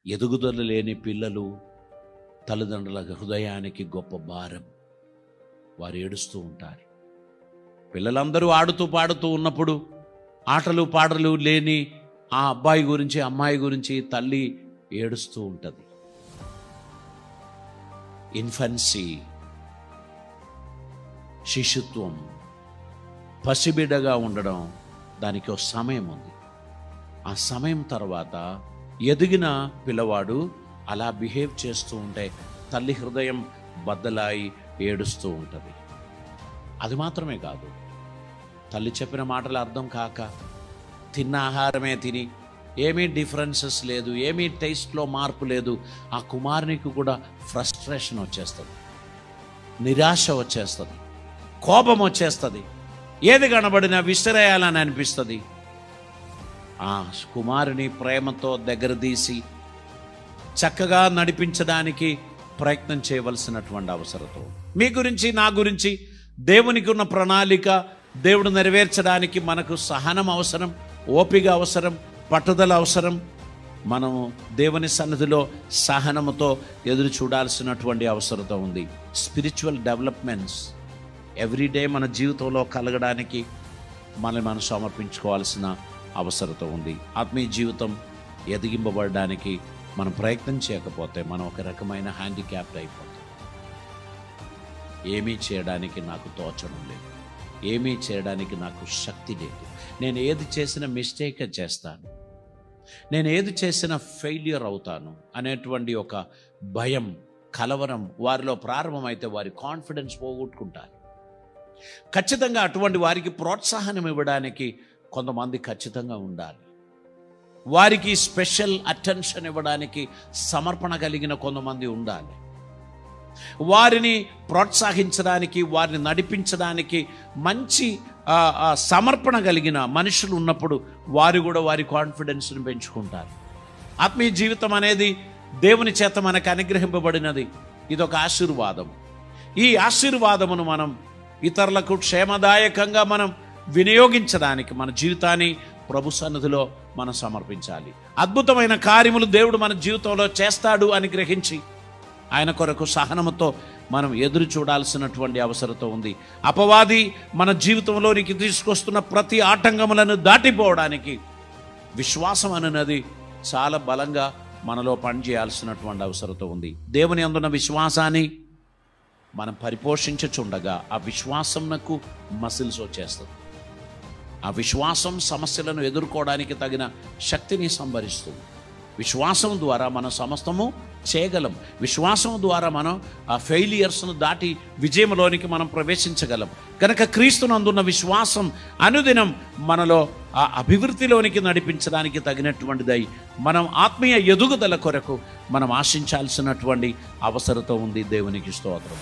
ఎదుగుదల లేని పిల్లలు తల్లిదండ్రుల హృదయానికి గొప్ప భారం. వారు ఏడుస్తూ ఉంటారు. పిల్లలందరూ ఆడుతూ పాడుతూ ఉన్నప్పుడు ఆటలు పాటలు లేని ఆ అబ్బాయి గురించి అమ్మాయి గురించి తల్లి ఏడుస్తూ ఉంటుంది. ఇన్ఫెన్సీ, శిశుత్వం, పసిబిడ్డగా ఉండడం, దానికి ఒక సమయం ఉంది. ఆ సమయం తర్వాత ఎదిగిన పిల్లవాడు అలా బిహేవ్ చేస్తూ ఉంటే తల్లి హృదయం బద్దలాయి ఏడుస్తూ ఉంటుంది. అది మాత్రమే కాదు, తల్లి చెప్పిన మాటలు అర్థం కాక తిన్న ఆహారమే తిని ఏమీ డిఫరెన్సెస్ లేదు, ఏమీ టేస్ట్లో మార్పు లేదు. ఆ కుమారునికి కూడా ఫ్రస్ట్రేషన్ వచ్చేస్తుంది, నిరాశ వచ్చేస్తుంది, కోపం వచ్చేస్తుంది, ఏది కనబడినా విసిరేయాలని అనిపిస్తుంది. ఆ కుమారుని ప్రేమతో దగ్గర తీసి చక్కగా నడిపించడానికి ప్రయత్నం చేయవలసినటువంటి అవసరం. మీ గురించి నా గురించి దేవునికి ఉన్న ప్రణాళిక దేవుడు నెరవేర్చడానికి మనకు సహనం అవసరం, ఓపిక అవసరం, పట్టుదల అవసరం. మనం దేవుని సన్నిధిలో సహనముతో ఎదురు చూడాల్సినటువంటి అవసరం ఉంది. స్పిరిచువల్ డెవలప్మెంట్స్ ఎవ్రీడే మన జీవితంలో కలగడానికి మనం సమర్పించుకోవాల్సిన అవసరం ఉంది. ఆత్మీయ జీవితం ఎదిగింపబడడానికి మనం ప్రయత్నం చేయకపోతే మనం ఒక రకమైన హ్యాండిక్యాప్డ్ అయిపోతాం. ఏమీ చేయడానికి నాకు తోచడం లేదు, ఏమీ చేయడానికి నాకు శక్తి లేదు, నేను ఏది చేసిన మిస్టేక్ చేస్తాను, నేను ఏది చేసిన ఫెయిల్యూర్ అవుతాను అనేటువంటి ఒక భయం, కలవరం వారిలో ప్రారంభమైతే వారి కాన్ఫిడెన్స్ పోగొట్టుకుంటారు. ఖచ్చితంగా అటువంటి వారికి ప్రోత్సాహం ఇవ్వడానికి కొంతమంది ఖచ్చితంగా ఉండాలి. వారికి స్పెషల్ అటెన్షన్ ఇవ్వడానికి సమర్పణ కలిగిన కొంతమంది ఉండాలి. వారిని ప్రోత్సహించడానికి, వారిని నడిపించడానికి మంచి సమర్పణ కలిగిన మనుషులు ఉన్నప్పుడు వారు కూడా వారి కాన్ఫిడెన్స్ని పెంచుకుంటారు. ఆత్మీయ జీవితం అనేది దేవుని చేత మనకు అనుగ్రహింపబడినది. ఇదొక ఆశీర్వాదం. ఈ ఆశీర్వాదమును మనం ఇతరులకు క్షేమదాయకంగా మనం వినియోగించడానికి మన జీవితాన్ని ప్రభు సన్నిధిలో మనం సమర్పించాలి. అద్భుతమైన కార్యములు దేవుడు మన జీవితంలో చేస్తాడు అని గ్రహించి ఆయన కొరకు సహనముతో మనం ఎదురు చూడాల్సినటువంటి అవసరం ఉంది. అపవాది మన జీవితంలోనికి తీసుకొస్తున్న ప్రతి ఆటంకములను దాటిపోవడానికి విశ్వాసం అనేది చాలా బలంగా మనలో పనిచేయాల్సినటువంటి అవసరం ఉంది. దేవుని అందున్న విశ్వాసాన్ని మనం పరిపోషించుచుండగా ఆ విశ్వాసంకు మసిల్స్ వచ్చేస్తుంది. ఆ విశ్వాసం సమస్యలను ఎదుర్కోవడానికి తగిన శక్తిని సంభరిస్తుంది. విశ్వాసం ద్వారా మనం సమస్తము చేయగలం. విశ్వాసం ద్వారా మనం ఆ ఫెయిలియర్స్ను దాటి విజయంలోనికి మనం ప్రవేశించగలం. కనుక క్రీస్తునందున్న విశ్వాసం అనుదినం మనలో ఆ అభివృద్ధిలోనికి నడిపించడానికి తగినటువంటిదై మనం ఆత్మీయ ఎదుగుదల కొరకు మనం ఆశించాల్సినటువంటి అవసరత ఉంది. దేవునికి స్తోత్రం.